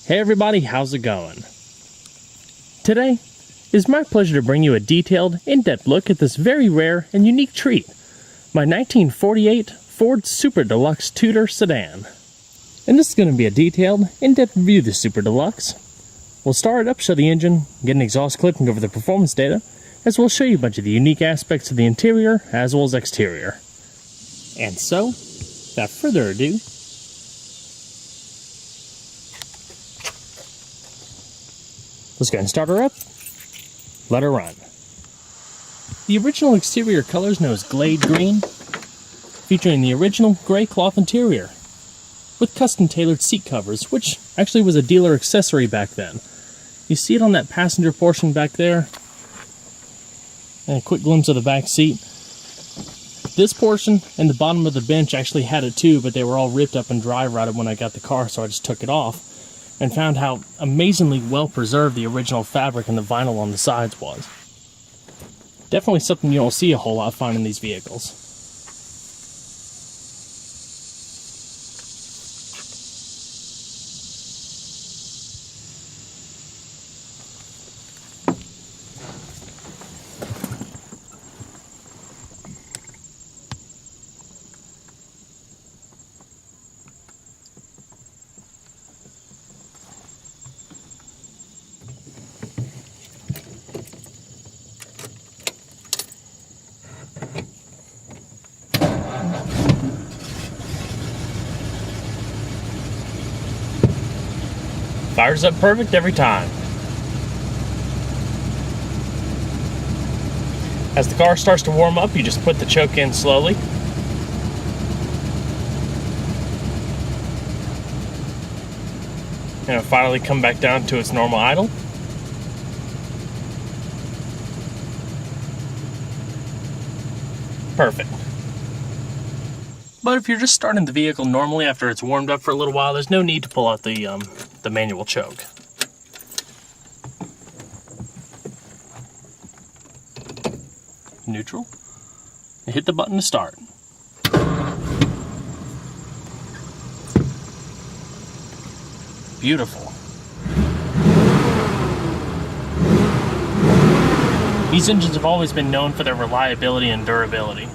Hey everybody, how's it going? Today, it's my pleasure to bring you a detailed, in-depth look at this very rare and unique treat, my 1948 Ford Super Deluxe Tudor sedan. And this is going to be a detailed, in-depth review of the Super Deluxe. We'll start it up, show the engine, get an exhaust clip, and go over the performance data, as we'll show you a bunch of the unique aspects of the interior as well as exterior. And so, without further ado, let's go ahead and start her up, let her run. The original exterior color is known as Glade Green, featuring the original gray cloth interior, with custom tailored seat covers, which actually was a dealer accessory back then. You see it on that passenger portion back there, and a quick glimpse of the back seat. This portion and the bottom of the bench actually had it too, but they were all ripped up and dry rotted when I got the car, so I just took it off. And found how amazingly well preserved the original fabric and the vinyl on the sides was. Definitely something you don't see a whole lot finding these vehicles. Fires up perfect every time. As the car starts to warm up, you just put the choke in slowly. And it'll finally come back down to its normal idle. Perfect. But if you're just starting the vehicle normally after it's warmed up for a little while, there's no need to pull out the manual choke. Neutral. And hit the button to start. Beautiful. These engines have always been known for their reliability and durability.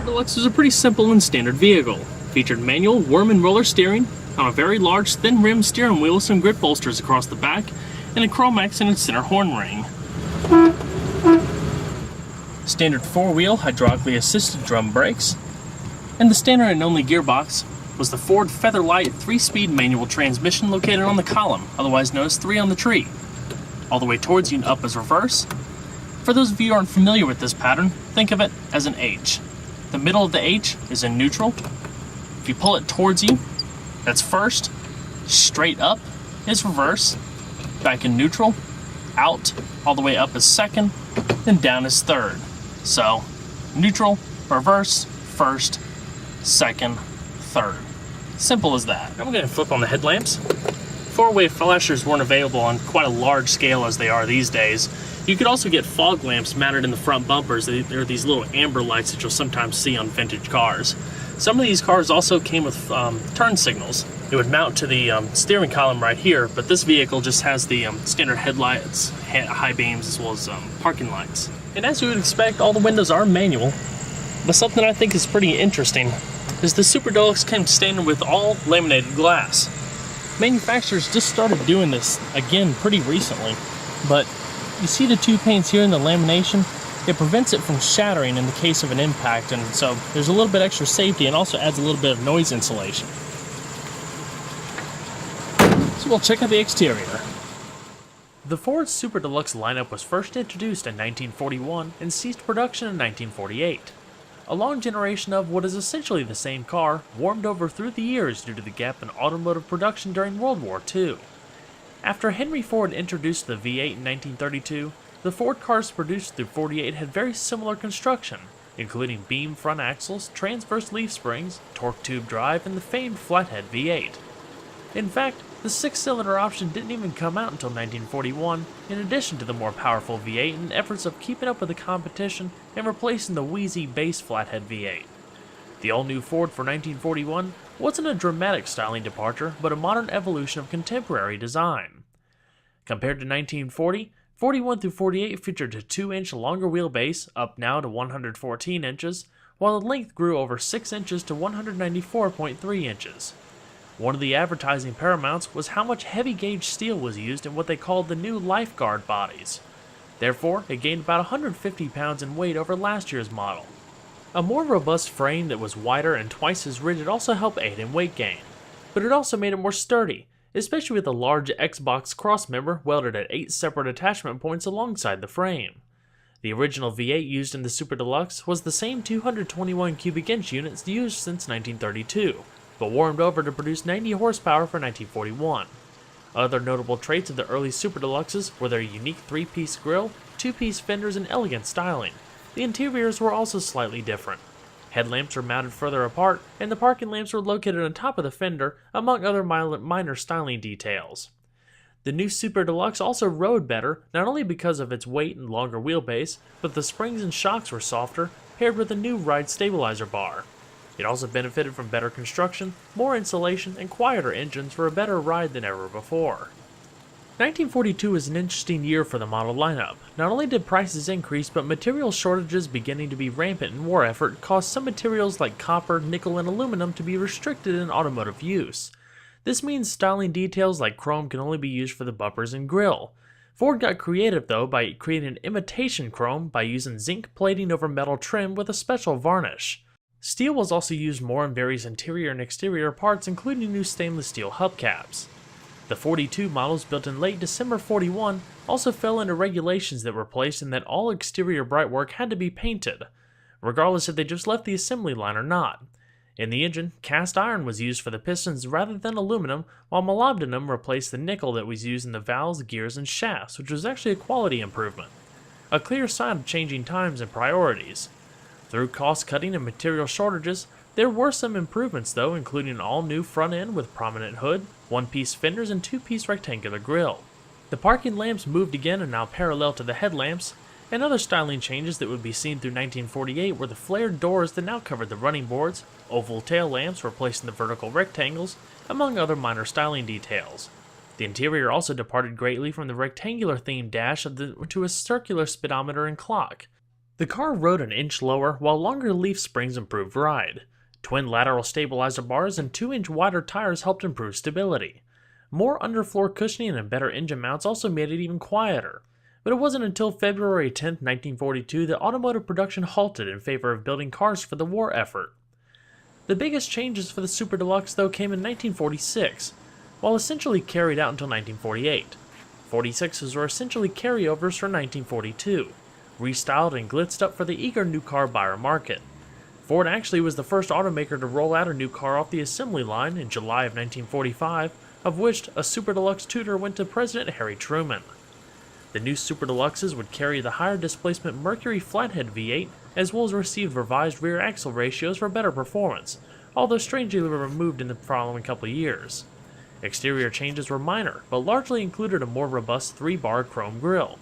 Deluxe was a pretty simple and standard vehicle. Featured manual worm and roller steering on a very large thin rim steering wheel with some grip bolsters across the back and a chrome accented center horn ring. Standard 4-wheel hydraulically assisted drum brakes, and the standard and only gearbox was the Ford Featherlight 3-speed manual transmission located on the column, otherwise known as 3 on the tree. All the way towards you and up is reverse. For those of you who aren't familiar with this pattern, think of it as an H. The middle of the H is in neutral. If you pull it towards you, that's first. Straight up is reverse. Back in neutral. Out, all the way up is second. Then down is third. So, neutral, reverse, first, second, third. Simple as that. I'm going to flip on the headlamps. 4-way flashers weren't available on quite a large scale as they are these days. You could also get fog lamps mounted in the front bumpers. They're these little amber lights that you'll sometimes see on vintage cars. Some of these cars also came with turn signals. It would mount to the steering column right here, but this vehicle just has the standard headlights, high beams, as well as parking lights. And as you would expect, all the windows are manual. But something I think is pretty interesting is the Super Deluxe came standard with all laminated glass. Manufacturers just started doing this again pretty recently, but you see the 2 panes here in the lamination? It prevents it from shattering in the case of an impact, and so there's a little bit extra safety and also adds a little bit of noise insulation. So we'll check out the exterior. The Ford Super Deluxe lineup was first introduced in 1941 and ceased production in 1948. a long generation of what is essentially the same car warmed over through the years due to the gap in automotive production during World War II. After Henry Ford introduced the V8 in 1932, the Ford cars produced through 48 had very similar construction, including beam front axles, transverse leaf springs, torque tube drive, and the famed flathead V8. In fact, the six-cylinder option didn't even come out until 1941, in addition to the more powerful V8 and efforts of keeping up with the competition and replacing the wheezy base flathead V8. The all-new Ford for 1941 wasn't a dramatic styling departure, but a modern evolution of contemporary design. Compared to 1940, 41 through 48 featured a 2-inch longer wheelbase, up now to 114 inches, while the length grew over 6 inches to 194.3 inches. One of the advertising paramounts was how much heavy-gauge steel was used in what they called the new lifeguard bodies. Therefore, it gained about 150 pounds in weight over last year's model. A more robust frame that was wider and twice as rigid also helped aid in weight gain, but it also made it more sturdy, especially with a large Xbox crossmember welded at 8 separate attachment points alongside the frame. The original V8 used in the Super Deluxe was the same 221 cubic inch units used since 1932, but warmed over to produce 90 horsepower for 1941. Other notable traits of the early Super Deluxes were their unique 3-piece grille, 2-piece fenders, and elegant styling. The interiors were also slightly different. Headlamps were mounted further apart, and the parking lamps were located on top of the fender, among other minor styling details. The new Super Deluxe also rode better, not only because of its weight and longer wheelbase, but the springs and shocks were softer, paired with a new ride stabilizer bar. It also benefited from better construction, more insulation, and quieter engines for a better ride than ever before. 1942 was an interesting year for the model lineup. Not only did prices increase, but material shortages beginning to be rampant in war effort caused some materials like copper, nickel, and aluminum to be restricted in automotive use. This means styling details like chrome can only be used for the bumpers and grille. Ford got creative though by creating an imitation chrome by using zinc plating over metal trim with a special varnish. Steel was also used more in various interior and exterior parts, including new stainless steel hubcaps. The 42 models built in late December 41 also fell into regulations that were placed in that all exterior brightwork had to be painted, regardless if they just left the assembly line or not. In the engine, cast iron was used for the pistons rather than aluminum, while molybdenum replaced the nickel that was used in the valves, gears, and shafts, which was actually a quality improvement. A clear sign of changing times and priorities. Through cost-cutting and material shortages, there were some improvements though, including an all-new front end with prominent hood, 1-piece fenders, and 2-piece rectangular grille. The parking lamps moved again and now parallel to the headlamps, and other styling changes that would be seen through 1948 were the flared doors that now covered the running boards, oval tail lamps replacing the vertical rectangles, among other minor styling details. The interior also departed greatly from the rectangular-themed dash to a circular speedometer and clock. The car rode an inch lower, while longer leaf springs improved ride. Twin lateral stabilizer bars and 2-inch wider tires helped improve stability. More underfloor cushioning and better engine mounts also made it even quieter. But it wasn't until February 10, 1942 that automotive production halted in favor of building cars for the war effort. The biggest changes for the Super Deluxe though came in 1946, while essentially carried out until 1948. 46s were essentially carryovers for 1942. Restyled and glitzed up for the eager new car buyer market. Ford actually was the first automaker to roll out a new car off the assembly line in July of 1945, of which a Super Deluxe Tudor went to President Harry Truman. The new Super Deluxes would carry the higher displacement Mercury flathead V8, as well as receive revised rear axle ratios for better performance, although strangely removed in the following couple of years. Exterior changes were minor, but largely included a more robust 3-bar chrome grille.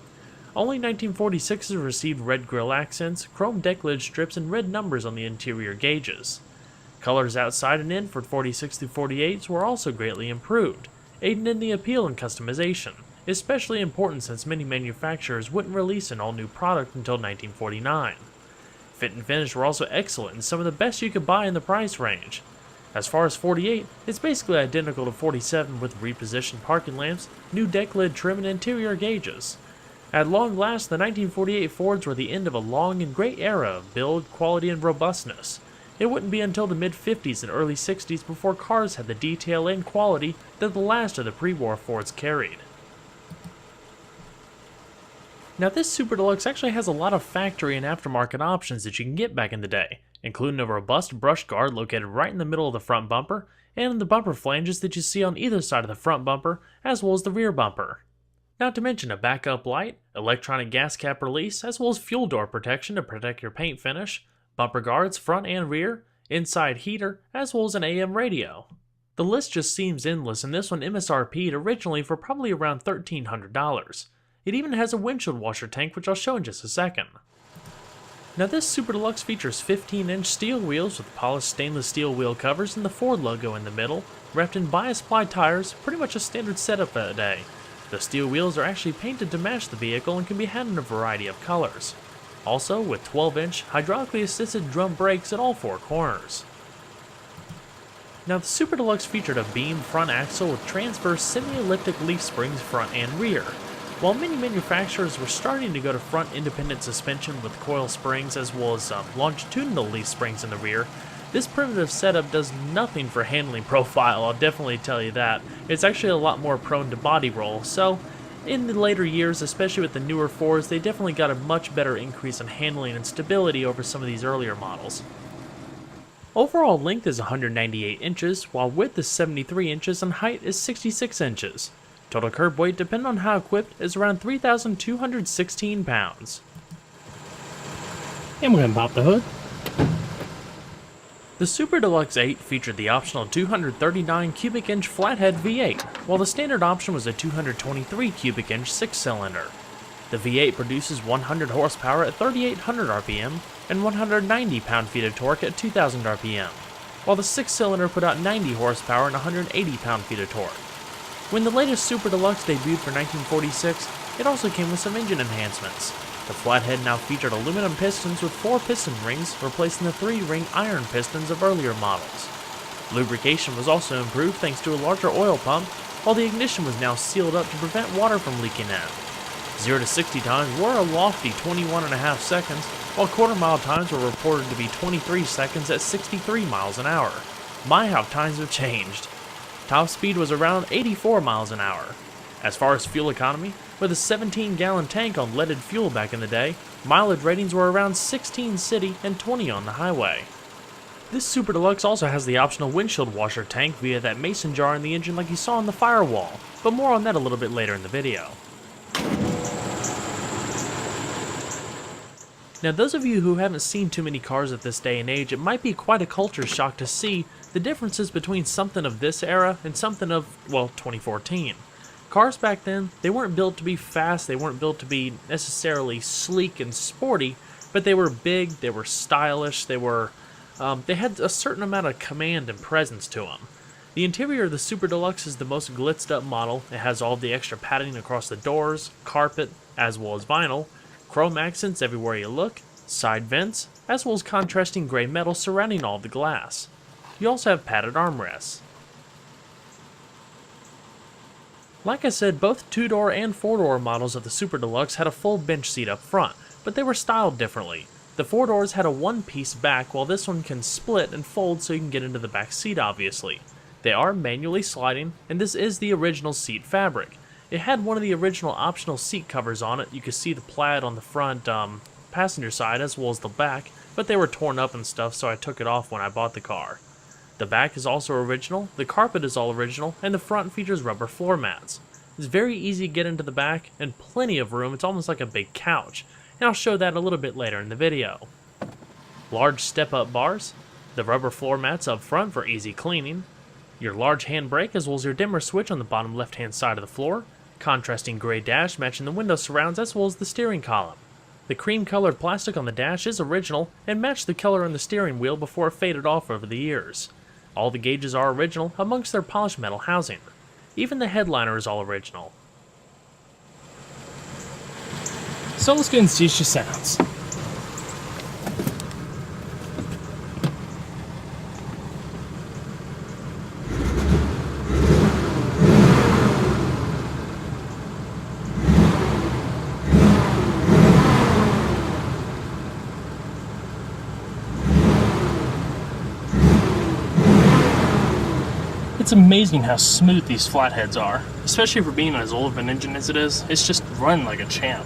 Only 1946s received red grille accents, chrome deck lid strips, and red numbers on the interior gauges. Colors outside and in for 46 through 48s were also greatly improved, aiding in the appeal and customization, especially important since many manufacturers wouldn't release an all-new product until 1949. Fit and finish were also excellent and some of the best you could buy in the price range. As far as 48, it's basically identical to 47 with repositioned parking lamps, new deck lid trim, and interior gauges. At long last, the 1948 Fords were the end of a long and great era of build, quality, and robustness. It wouldn't be until the mid-50s and early 60s before cars had the detail and quality that the last of the pre-war Fords carried. Now this Super Deluxe actually has a lot of factory and aftermarket options that you can get back in the day, including a robust brush guard located right in the middle of the front bumper and in the bumper flanges that you see on either side of the front bumper as well as the rear bumper. Not to mention a backup light, electronic gas cap release, as well as fuel door protection to protect your paint finish, bumper guards front and rear, inside heater, as well as an AM radio. The list just seems endless, and this one MSRP'd originally for probably around $1,300. It even has a windshield washer tank, which I'll show in just a second. Now this Super Deluxe features 15-inch steel wheels with polished stainless steel wheel covers and the Ford logo in the middle, wrapped in bias ply tires, pretty much a standard setup for the day. The steel wheels are actually painted to match the vehicle and can be had in a variety of colors. Also with 12-inch hydraulically assisted drum brakes at all four corners. Now the Super Deluxe featured a beam front axle with transverse semi-elliptic leaf springs front and rear. While many manufacturers were starting to go to front independent suspension with coil springs as well as longitudinal leaf springs in the rear, this primitive setup does nothing for handling profile, I'll definitely tell you that. It's actually a lot more prone to body roll, so in the later years, especially with the newer Fords, they definitely got a much better increase in handling and stability over some of these earlier models. Overall length is 198 inches, while width is 73 inches and height is 66 inches. Total curb weight, depending on how equipped, is around 3,216 pounds. And we're going to pop the hood. The Super Deluxe 8 featured the optional 239 cubic inch flathead V8, while the standard option was a 223 cubic inch 6-cylinder. The V8 produces 100 horsepower at 3,800 RPM and 190 pound-feet of torque at 2,000 RPM, while the 6-cylinder put out 90 horsepower and 180 pound-feet of torque. When the latest Super Deluxe debuted for 1946, it also came with some engine enhancements. The flathead now featured aluminum pistons with 4 piston rings, replacing the 3-ring iron pistons of earlier models. Lubrication was also improved thanks to a larger oil pump, while the ignition was now sealed up to prevent water from leaking out. 0 to 60 times were a lofty 21.5 seconds, while quarter-mile times were reported to be 23 seconds at 63 miles an hour. My, how times have changed. Top speed was around 84 miles an hour. As far as fuel economy, with a 17-gallon tank on leaded fuel back in the day, mileage ratings were around 16 city and 20 on the highway. This Super Deluxe also has the optional windshield washer tank via that mason jar in the engine like you saw in the Firewall, but more on that a little bit later in the video. Now those of you who haven't seen too many cars at this day and age, it might be quite a culture shock to see the differences between something of this era and something of, well, 2014. Cars back then, they weren't built to be fast, they weren't built to be necessarily sleek and sporty, but they were big, they were stylish, they had a certain amount of command and presence to them. The interior of the Super Deluxe is the most glitzed up model. It has all the extra padding across the doors, carpet, as well as vinyl, chrome accents everywhere you look, side vents, as well as contrasting gray metal surrounding all the glass. You also have padded armrests. Like I said, both 2-door and 4-door models of the Super Deluxe had a full bench seat up front, but they were styled differently. The 4-doors had a one-piece back, while this one can split and fold so you can get into the back seat, obviously. They are manually sliding, and this is the original seat fabric. It had one of the original optional seat covers on it. You could see the plaid on the front passenger side as well as the back, but they were torn up and stuff, so I took it off when I bought the car. The back is also original, the carpet is all original, and the front features rubber floor mats. It's very easy to get into the back, and plenty of room. It's almost like a big couch, and I'll show that a little bit later in the video. Large step-up bars, the rubber floor mats up front for easy cleaning, your large handbrake as well as your dimmer switch on the bottom left-hand side of the floor, contrasting gray dash matching the window surrounds as well as the steering column. The cream-colored plastic on the dash is original and matched the color on the steering wheel before it faded off over the years. All the gauges are original amongst their polished metal housing. Even the headliner is all original. So let's go and see how she sounds. It's amazing how smooth these flatheads are, especially for being as old of an engine as it is. It's just run like a champ.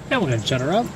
Now we're going to shut her up.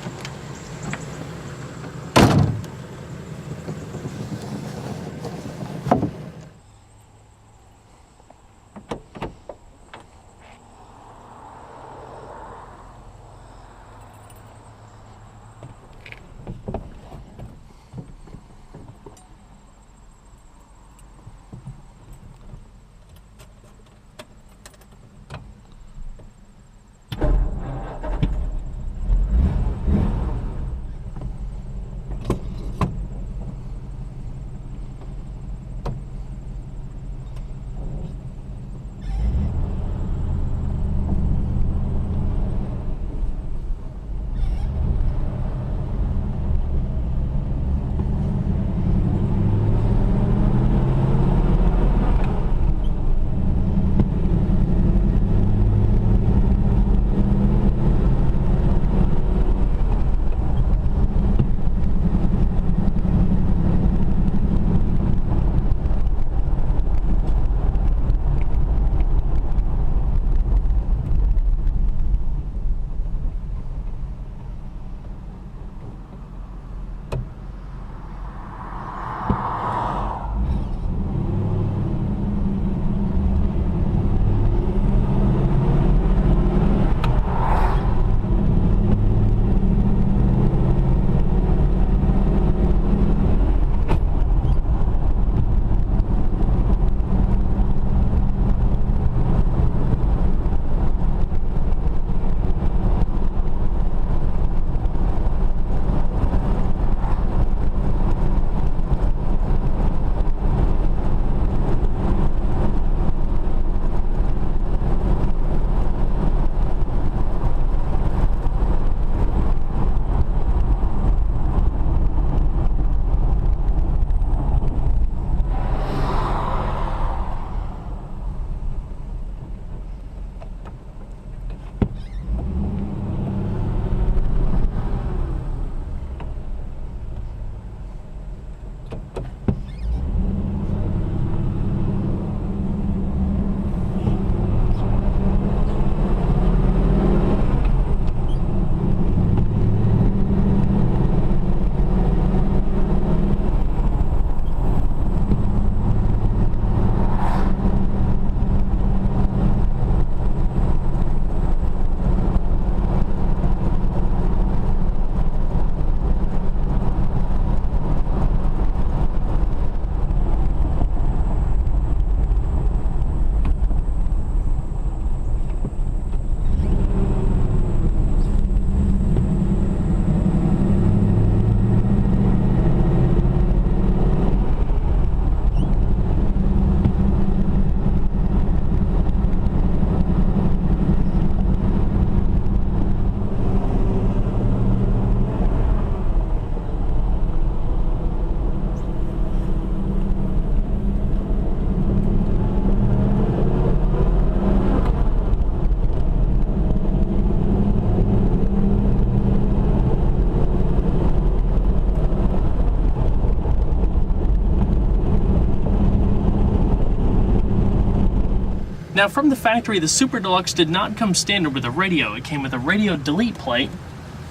Now from the factory, the Super Deluxe did not come standard with a radio. It came with a radio delete plate.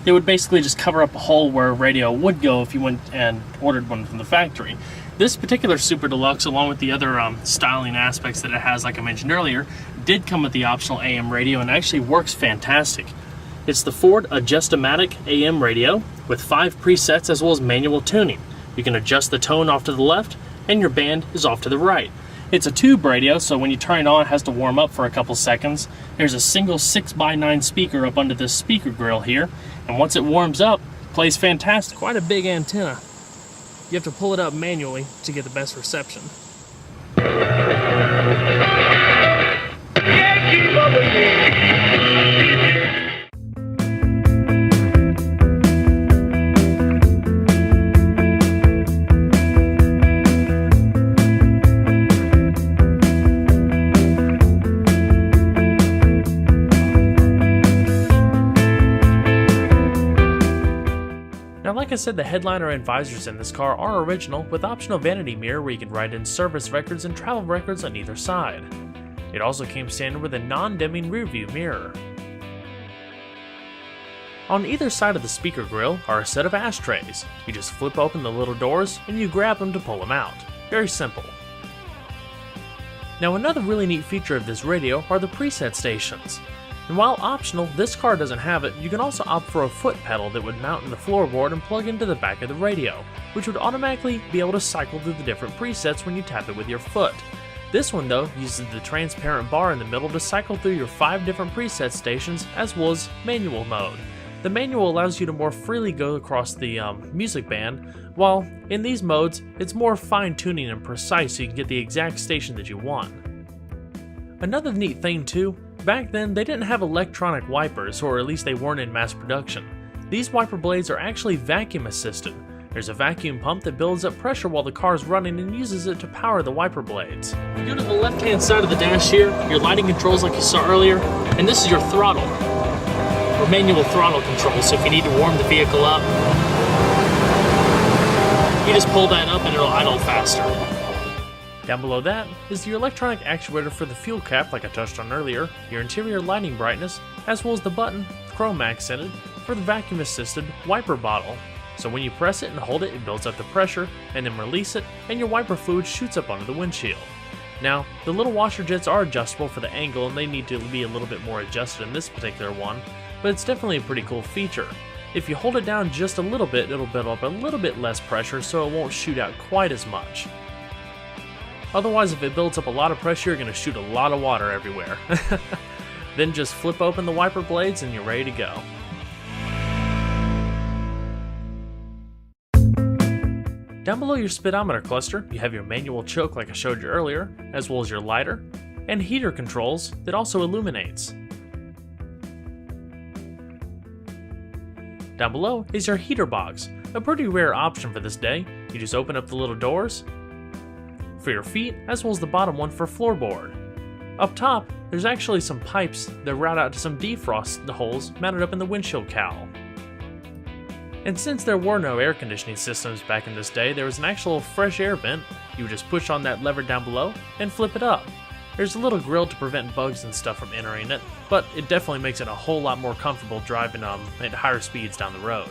It would basically just cover up a hole where a radio would go if you went and ordered one from the factory. This particular Super Deluxe, along with the other styling aspects that it has, like I mentioned earlier, did come with the optional AM radio and actually works fantastic. It's the Ford Adjust-O-Matic AM radio with 5 presets as well as manual tuning. You can adjust the tone off to the left and your band is off to the right. It's a tube radio, so when you turn it on, it has to warm up for a couple seconds. There's a single 6x9 speaker up under this speaker grill here, and once it warms up, it plays fantastic. Quite a big antenna. You have to pull it up manually to get the best reception. Like I said, the headliner and visors in this car are original, with optional vanity mirror where you can write in service records and travel records on either side. It also came standard with a non-dimming rear view mirror. On either side of the speaker grill are a set of ashtrays. You just flip open the little doors and you grab them to pull them out. Very simple. Now another really neat feature of this radio are the preset stations. And while optional, this car doesn't have it, you can also opt for a foot pedal that would mount in the floorboard and plug into the back of the radio, which would automatically be able to cycle through the different presets when you tap it with your foot. This one though uses the transparent bar in the middle to cycle through your 5 different preset stations as well as manual mode. The manual allows you to more freely go across the music band, while in these modes it's more fine-tuning and precise so you can get the exact station that you want. Another neat thing too, back then they didn't have electronic wipers, or at least they weren't in mass production. These wiper blades are actually vacuum assisted. There's a vacuum pump that builds up pressure while the car is running and uses it to power the wiper blades. You go to the left-hand side of the dash here, your lighting controls like you saw earlier, and this is your throttle, or manual throttle control, so if you need to warm the vehicle up, you just pull that up and it'll idle faster. Down below that is your electronic actuator for the fuel cap like I touched on earlier, your interior lighting brightness, as well as the button, chrome accented, for the vacuum assisted wiper bottle. So when you press it and hold it, it builds up the pressure, and then release it, and your wiper fluid shoots up onto the windshield. Now, the little washer jets are adjustable for the angle and they need to be a little bit more adjusted in this particular one, but it's definitely a pretty cool feature. If you hold it down just a little bit, it'll build up a little bit less pressure so it won't shoot out quite as much. Otherwise, if it builds up a lot of pressure, you're going to shoot a lot of water everywhere. Then just flip open the wiper blades and you're ready to go. Down below your speedometer cluster, you have your manual choke like I showed you earlier, as well as your lighter, and heater controls that also illuminates. Down below is your heater box, a pretty rare option for this day. You just open up the little doors for your feet, as well as the bottom one for floorboard. Up top, there's actually some pipes that route out to some defrost holes mounted up in the windshield cowl. And since there were no air conditioning systems back in this day, there was an actual fresh air vent. You would just push on that lever down below and flip it up. There's a little grill to prevent bugs and stuff from entering it, but it definitely makes it a whole lot more comfortable driving at higher speeds down the road.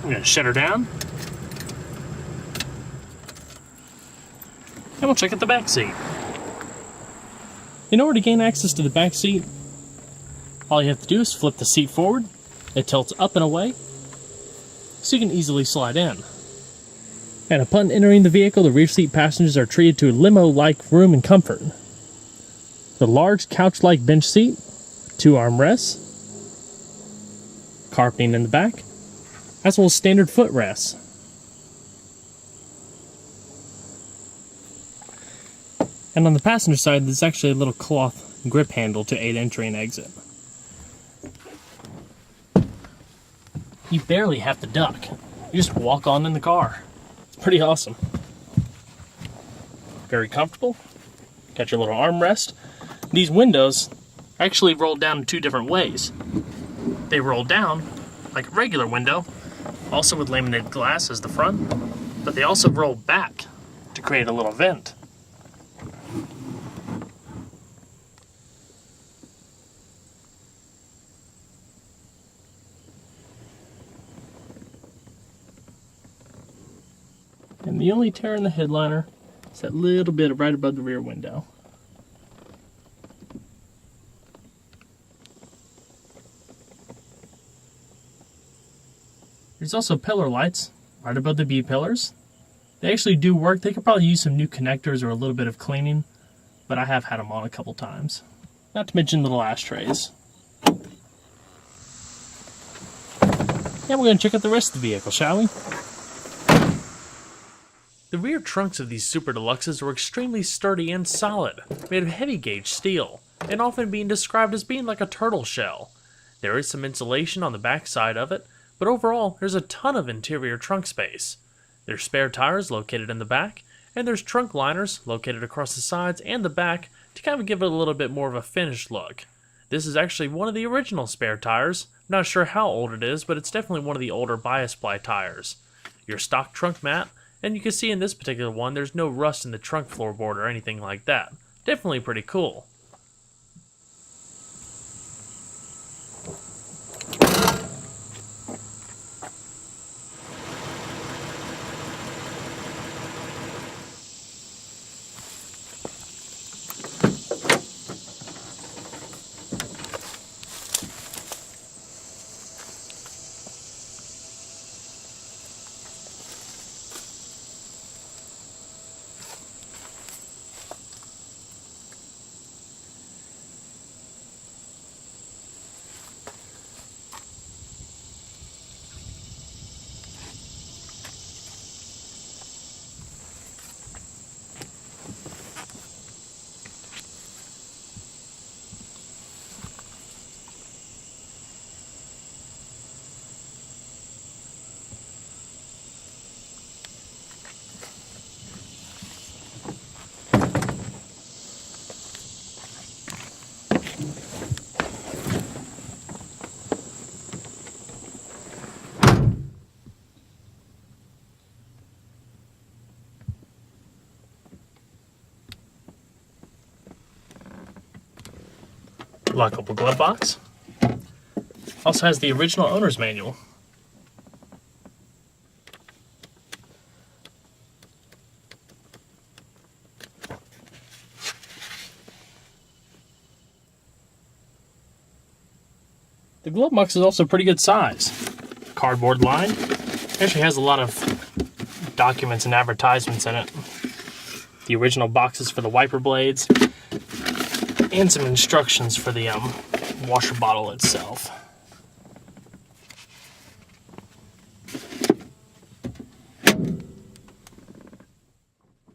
I'm going to shut her down. And we'll check out the back seat. In order to gain access to the back seat, all you have to do is flip the seat forward. It tilts up and away, so you can easily slide in. And upon entering the vehicle, the rear seat passengers are treated to a limo-like room and comfort. The large couch-like bench seat, 2 armrests, carpeting in the back, as well as standard footrests. And on the passenger side, there's actually a little cloth grip handle to aid entry and exit. You barely have to duck. You just walk on in the car. It's pretty awesome. Very comfortable. Got your little armrest. These windows actually roll down in 2 different ways. They roll down like a regular window, also with laminated glass as the front, but they also roll back to create a little vent. And the only tear in the headliner is that little bit right above the rear window. There's also pillar lights right above the B pillars. They actually do work. They could probably use some new connectors or a little bit of cleaning, but I have had them on a couple times. Not to mention little ashtrays. And we're going to check out the rest of the vehicle, shall we? The rear trunks of these Super Deluxes were extremely sturdy and solid, made of heavy gauge steel, and often being described as being like a turtle shell. There is some insulation on the back side of it, but overall there's a ton of interior trunk space. There's spare tires located in the back, and there's trunk liners located across the sides and the back to kind of give it a little bit more of a finished look. This is actually one of the original spare tires. I'm not sure how old it is, but it's definitely one of the older bias ply tires. Your stock trunk mat, and you can see in this particular one, there's no rust in the trunk floorboard or anything like that. Definitely pretty cool. Lockable glove box. Also has the original owner's manual. The glove box is also pretty good size. Cardboard lined. Actually has a lot of documents and advertisements in it. The original boxes for the wiper blades, and some instructions for the washer bottle itself.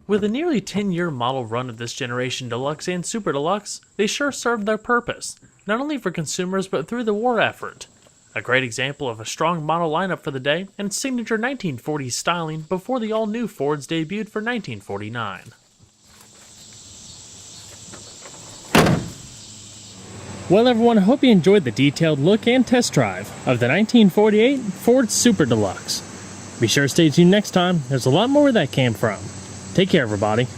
With a nearly 10-year model run of this generation Deluxe and Super Deluxe, they sure served their purpose, not only for consumers but through the war effort. A great example of a strong model lineup for the day and its signature 1940s styling before the all-new Fords debuted for 1949. Well everyone, I hope you enjoyed the detailed look and test drive of the 1948 Ford Super Deluxe. Be sure to stay tuned next time, there's a lot more where that came from. Take care everybody.